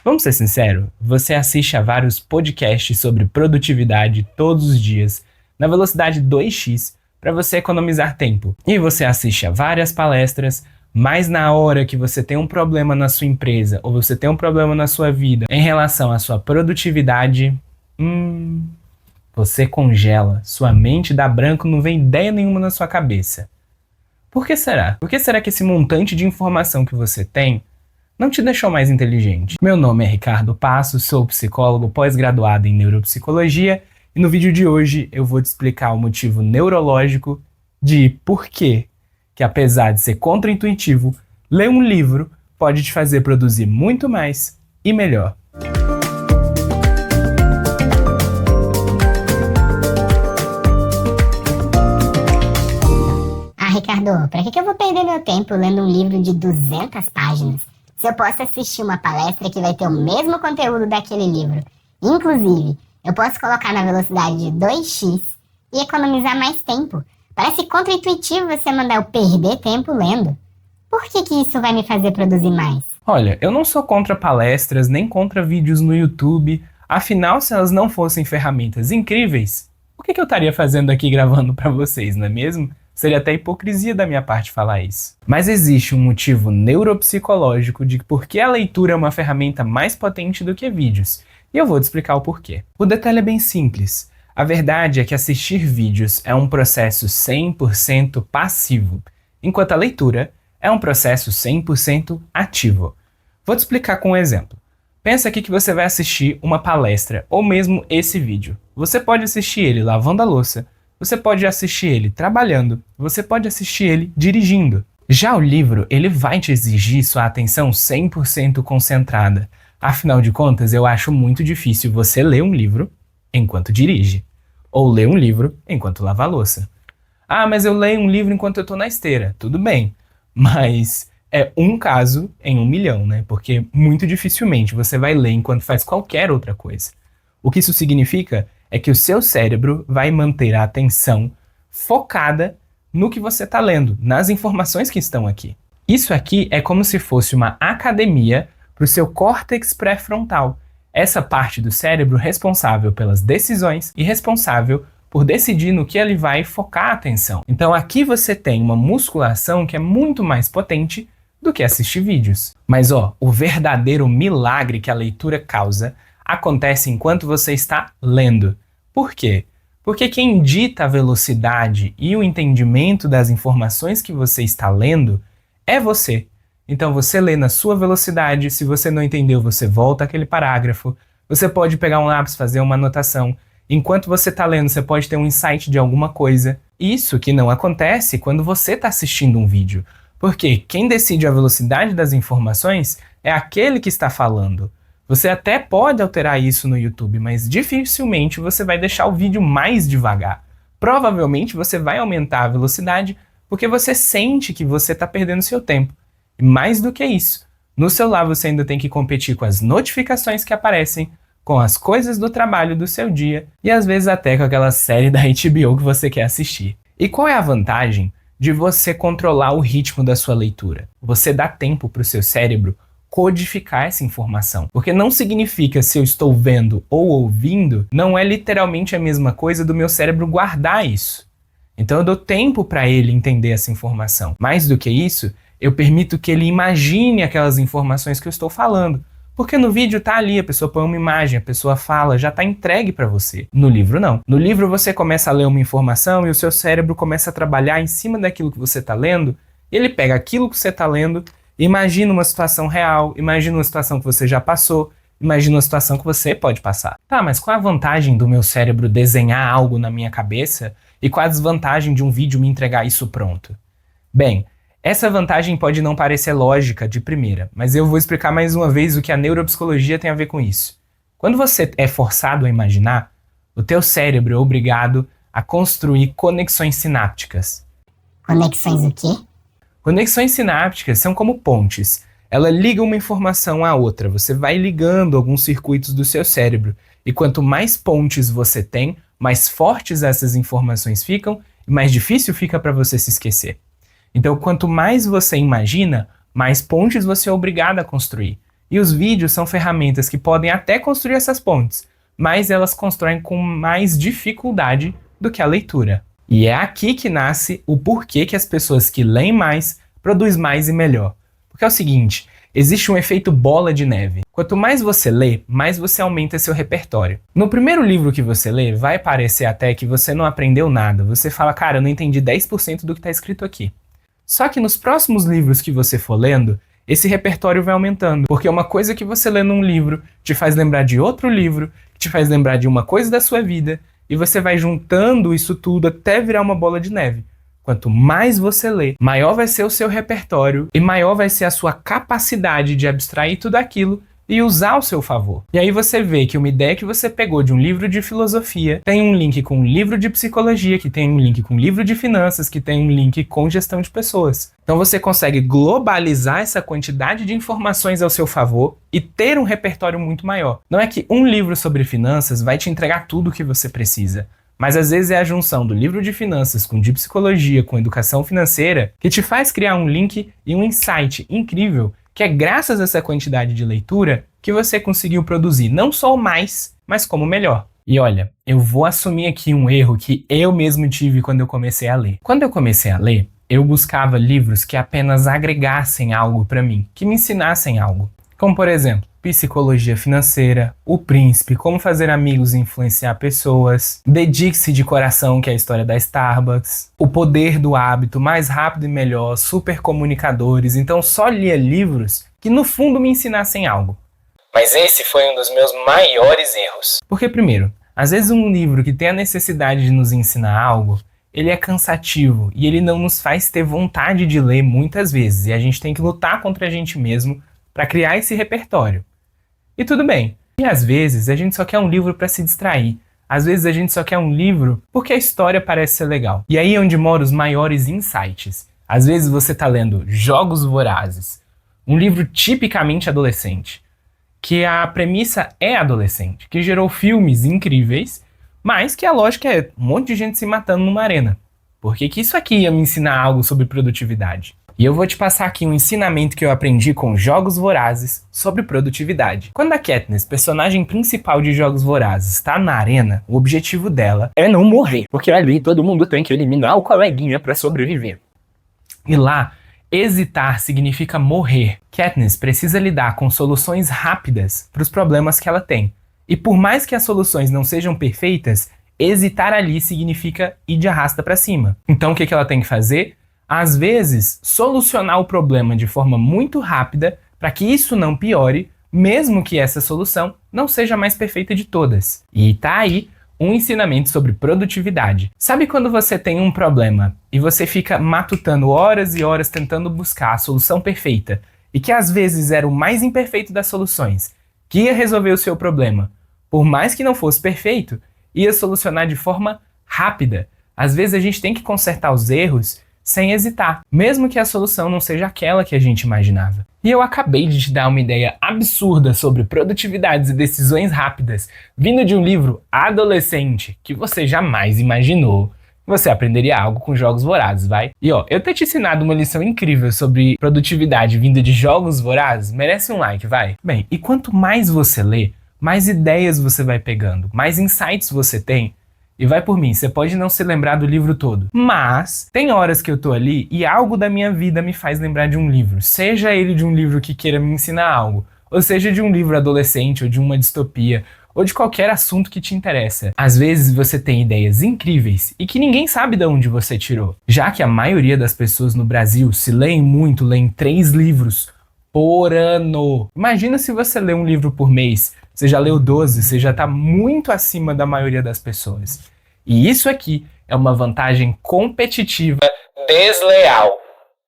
Vamos ser sinceros? Você assiste a vários podcasts sobre produtividade todos os dias, na velocidade 2x, para você economizar tempo. E você assiste a várias palestras, mas na hora que você tem um problema na sua empresa, ou você tem um problema na sua vida em relação à sua produtividade, você congela, sua mente dá branco, não vem ideia nenhuma na sua cabeça. Por que será? Por que será que esse montante de informação que você tem não te deixou mais inteligente? Meu nome é Ricardo Passos, sou psicólogo pós-graduado em neuropsicologia e no vídeo de hoje eu vou te explicar o motivo neurológico de por que apesar de ser contraintuitivo, ler um livro pode te fazer produzir muito mais e melhor. Ricardo, pra que eu vou perder meu tempo lendo um livro de 200 páginas se eu posso assistir uma palestra que vai ter o mesmo conteúdo daquele livro? Inclusive, eu posso colocar na velocidade de 2x e economizar mais tempo. Parece contraintuitivo você mandar eu perder tempo lendo. Por que isso vai me fazer produzir mais? Olha, eu não sou contra palestras nem contra vídeos no YouTube. Afinal, se elas não fossem ferramentas incríveis, o que eu estaria fazendo aqui gravando pra vocês, não é mesmo? Seria até hipocrisia da minha parte falar isso. Mas existe um motivo neuropsicológico de por que a leitura é uma ferramenta mais potente do que vídeos. E eu vou te explicar o porquê. O detalhe é bem simples. A verdade é que assistir vídeos é um processo 100% passivo, enquanto a leitura é um processo 100% ativo. Vou te explicar com um exemplo. Pensa aqui que você vai assistir uma palestra ou mesmo esse vídeo. Você pode assistir ele lavando a louça, você pode assistir ele trabalhando, você pode assistir ele dirigindo. Já o livro, ele vai te exigir sua atenção 100% concentrada. Afinal de contas, eu acho muito difícil você ler um livro enquanto dirige, ou ler um livro enquanto lava a louça. Ah, mas eu leio um livro enquanto eu tô na esteira. Tudo bem, mas é um caso em 1 milhão, né? Porque muito dificilmente você vai ler enquanto faz qualquer outra coisa. O que isso significa é que o seu cérebro vai manter a atenção focada no que você está lendo, nas informações que estão aqui. Isso aqui é como se fosse uma academia para o seu córtex pré-frontal, essa parte do cérebro responsável pelas decisões e responsável por decidir no que ele vai focar a atenção. Então aqui você tem uma musculação que é muito mais potente do que assistir vídeos. Mas o verdadeiro milagre que a leitura causa acontece enquanto você está lendo. Por quê? Porque quem dita a velocidade e o entendimento das informações que você está lendo é você. Então você lê na sua velocidade, se você não entendeu, você volta àquele parágrafo, você pode pegar um lápis, fazer uma anotação. Enquanto você está lendo, você pode ter um insight de alguma coisa. Isso que não acontece quando você está assistindo um vídeo. Porque quem decide a velocidade das informações é aquele que está falando. Você até pode alterar isso no YouTube, mas dificilmente você vai deixar o vídeo mais devagar. Provavelmente você vai aumentar a velocidade porque você sente que você está perdendo seu tempo. E mais do que isso, no celular você ainda tem que competir com as notificações que aparecem, com as coisas do trabalho do seu dia e às vezes até com aquela série da HBO que você quer assistir. E qual é a vantagem de você controlar o ritmo da sua leitura? Você dá tempo para o seu cérebro codificar essa informação. Porque não significa se eu estou vendo ou ouvindo, não é literalmente a mesma coisa do meu cérebro guardar isso. Então eu dou tempo para ele entender essa informação. Mais do que isso, eu permito que ele imagine aquelas informações que eu estou falando. Porque no vídeo tá ali, a pessoa põe uma imagem, a pessoa fala, já tá entregue para você. No livro não. No livro você começa a ler uma informação e o seu cérebro começa a trabalhar em cima daquilo que você tá lendo, e ele pega aquilo que você tá lendo, imagina uma situação real, imagina uma situação que você já passou, imagina uma situação que você pode passar. Tá, mas qual a vantagem do meu cérebro desenhar algo na minha cabeça e qual a desvantagem de um vídeo me entregar isso pronto? Bem, essa vantagem pode não parecer lógica de primeira, mas eu vou explicar mais uma vez o que a neuropsicologia tem a ver com isso. Quando você é forçado a imaginar, o teu cérebro é obrigado a construir conexões sinápticas. Conexões o quê? Conexões sinápticas são como pontes. Ela liga uma informação à outra. Você vai ligando alguns circuitos do seu cérebro. E quanto mais pontes você tem, mais fortes essas informações ficam e mais difícil fica para você se esquecer. Então, quanto mais você imagina, mais pontes você é obrigado a construir. E os vídeos são ferramentas que podem até construir essas pontes, mas elas constroem com mais dificuldade do que a leitura. E é aqui que nasce o porquê que as pessoas que leem mais produzem mais e melhor. Porque é o seguinte, existe um efeito bola de neve. Quanto mais você lê, mais você aumenta seu repertório. No primeiro livro que você lê, vai parecer até que você não aprendeu nada. Você fala, cara, eu não entendi 10% do que está escrito aqui. Só que nos próximos livros que você for lendo, esse repertório vai aumentando. Porque uma coisa que você lê num livro te faz lembrar de outro livro, que te faz lembrar de uma coisa da sua vida, e você vai juntando isso tudo até virar uma bola de neve. Quanto mais você lê, maior vai ser o seu repertório e maior vai ser a sua capacidade de abstrair tudo aquilo e usar ao seu favor. E aí você vê que uma ideia que você pegou de um livro de filosofia tem um link com um livro de psicologia, que tem um link com um livro de finanças, que tem um link com gestão de pessoas. Então você consegue globalizar essa quantidade de informações ao seu favor e ter um repertório muito maior. Não é que um livro sobre finanças vai te entregar tudo o que você precisa, mas às vezes é a junção do livro de finanças com de psicologia, com educação financeira, que te faz criar um link e um insight incrível, que é graças a essa quantidade de leitura que você conseguiu produzir não só o mais, mas como melhor. E olha, eu vou assumir aqui um erro que eu mesmo tive quando eu comecei a ler. Quando eu comecei a ler, eu buscava livros que apenas agregassem algo para mim, que me ensinassem algo. Como por exemplo, Psicologia Financeira, O Príncipe, Como Fazer Amigos e Influenciar Pessoas, Dedique-se de Coração, que é a história da Starbucks, O Poder do Hábito, Mais Rápido e Melhor, Super Comunicadores. Então só lia livros que no fundo me ensinassem algo. Mas esse foi um dos meus maiores erros. Porque primeiro, às vezes um livro que tem a necessidade de nos ensinar algo, ele é cansativo e ele não nos faz ter vontade de ler muitas vezes. E a gente tem que lutar contra a gente mesmo para criar esse repertório. E tudo bem. E às vezes a gente só quer um livro para se distrair. Às vezes a gente só quer um livro porque a história parece ser legal. E aí é onde moram os maiores insights. Às vezes você está lendo Jogos Vorazes, um livro tipicamente adolescente, que a premissa é adolescente, que gerou filmes incríveis, mas que a lógica é um monte de gente se matando numa arena. Por que isso aqui ia me ensinar algo sobre produtividade? E eu vou te passar aqui um ensinamento que eu aprendi com Jogos Vorazes sobre produtividade. Quando a Katniss, personagem principal de Jogos Vorazes, está na arena, o objetivo dela é não morrer, porque ali todo mundo tem que eliminar o coleguinha para sobreviver. E lá, hesitar significa morrer. Katniss precisa lidar com soluções rápidas para os problemas que ela tem. E por mais que as soluções não sejam perfeitas, hesitar ali significa ir de arrasta para cima. Então o que ela tem que fazer? Às vezes, solucionar o problema de forma muito rápida para que isso não piore, mesmo que essa solução não seja a mais perfeita de todas. E tá aí um ensinamento sobre produtividade. Sabe quando você tem um problema e você fica matutando horas e horas tentando buscar a solução perfeita e que às vezes era o mais imperfeito das soluções, que ia resolver o seu problema, por mais que não fosse perfeito, ia solucionar de forma rápida. Às vezes a gente tem que consertar os erros sem hesitar, mesmo que a solução não seja aquela que a gente imaginava. E eu acabei de te dar uma ideia absurda sobre produtividades e decisões rápidas, vindo de um livro adolescente que você jamais imaginou. Você aprenderia algo com Jogos Vorazes, vai? E eu ter te ensinado uma lição incrível sobre produtividade vinda de Jogos Vorazes merece um like, vai? Bem, e quanto mais você lê, mais ideias você vai pegando, mais insights você tem. E vai por mim, você pode não se lembrar do livro todo, mas tem horas que eu tô ali e algo da minha vida me faz lembrar de um livro. Seja ele de um livro que queira me ensinar algo, ou seja de um livro adolescente, ou de uma distopia, ou de qualquer assunto que te interessa. Às vezes você tem ideias incríveis e que ninguém sabe de onde você tirou. Já que a maioria das pessoas no Brasil se leem muito, leem 3 livros por ano. Imagina se você lê um livro por mês. Você já leu 12, você já está muito acima da maioria das pessoas. E isso aqui é uma vantagem competitiva desleal.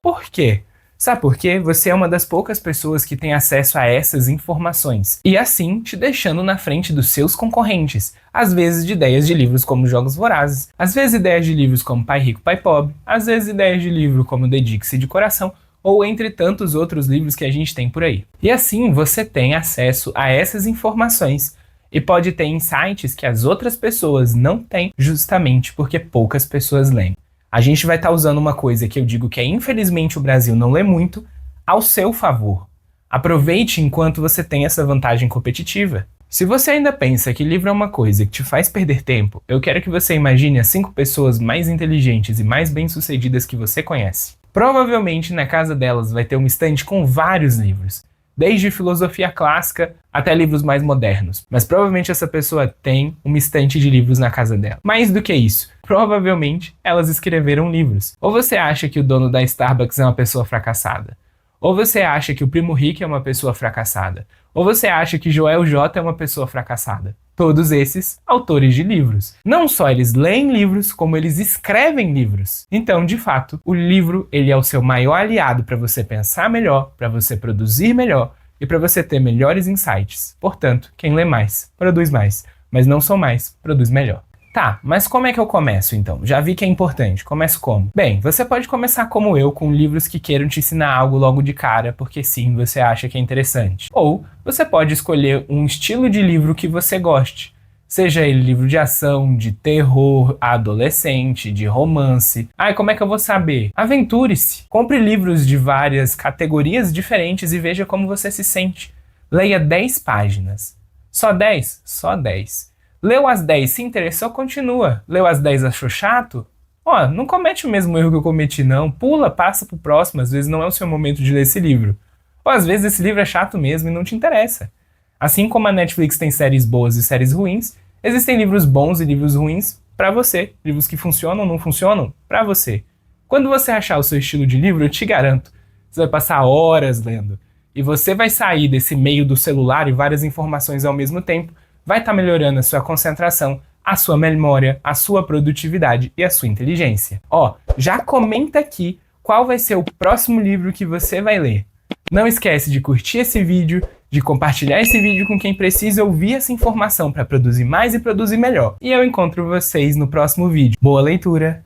Por quê? Sabe por quê? Você é uma das poucas pessoas que tem acesso a essas informações. E assim, te deixando na frente dos seus concorrentes. Às vezes de ideias de livros como Jogos Vorazes, às vezes ideias de livros como Pai Rico, Pai Pobre, às vezes ideias de livro como Dedique-se de Coração, ou entre tantos outros livros que a gente tem por aí. E assim você tem acesso a essas informações e pode ter insights que as outras pessoas não têm, justamente porque poucas pessoas leem. A gente vai estar usando uma coisa que eu digo que é infelizmente o Brasil não lê muito, ao seu favor. Aproveite enquanto você tem essa vantagem competitiva. Se você ainda pensa que livro é uma coisa que te faz perder tempo, eu quero que você imagine as 5 pessoas mais inteligentes e mais bem-sucedidas que você conhece. Provavelmente na casa delas vai ter uma estante com vários livros, desde filosofia clássica até livros mais modernos. Mas provavelmente essa pessoa tem uma estante de livros na casa dela. Mais do que isso, provavelmente elas escreveram livros. Ou você acha que o dono da Starbucks é uma pessoa fracassada? Ou você acha que o Primo Rico é uma pessoa fracassada? Ou você acha que Joel J é uma pessoa fracassada? Todos esses autores de livros. Não só eles leem livros, como eles escrevem livros. Então, de fato, o livro ele é o seu maior aliado para você pensar melhor, para você produzir melhor e para você ter melhores insights. Portanto, quem lê mais, produz mais. Mas não só mais, produz melhor. Tá, mas como é que eu começo então? Já vi que é importante. Começo como? Bem, você pode começar como eu, com livros que queiram te ensinar algo logo de cara, porque sim, você acha que é interessante. Ou você pode escolher um estilo de livro que você goste. Seja ele livro de ação, de terror, adolescente, de romance. Ai, como é que eu vou saber? Aventure-se. Compre livros de várias categorias diferentes e veja como você se sente. Leia 10 páginas. Só 10? Só 10. Leu as 10, se interessou, continua. Leu as 10, achou chato? Ó, não comete o mesmo erro que eu cometi não. Pula, passa pro próximo, às vezes não é o seu momento de ler esse livro. Ou às vezes esse livro é chato mesmo e não te interessa. Assim como a Netflix tem séries boas e séries ruins, existem livros bons e livros ruins pra você. Livros que funcionam ou não funcionam pra você. Quando você achar o seu estilo de livro, eu te garanto, você vai passar horas lendo. E você vai sair desse meio do celular e várias informações ao mesmo tempo, vai estar melhorando a sua concentração, a sua memória, a sua produtividade e a sua inteligência. Ó, já comenta aqui qual vai ser o próximo livro que você vai ler. Não esquece de curtir esse vídeo, de compartilhar esse vídeo com quem precisa ouvir essa informação para produzir mais e produzir melhor. E eu encontro vocês no próximo vídeo. Boa leitura!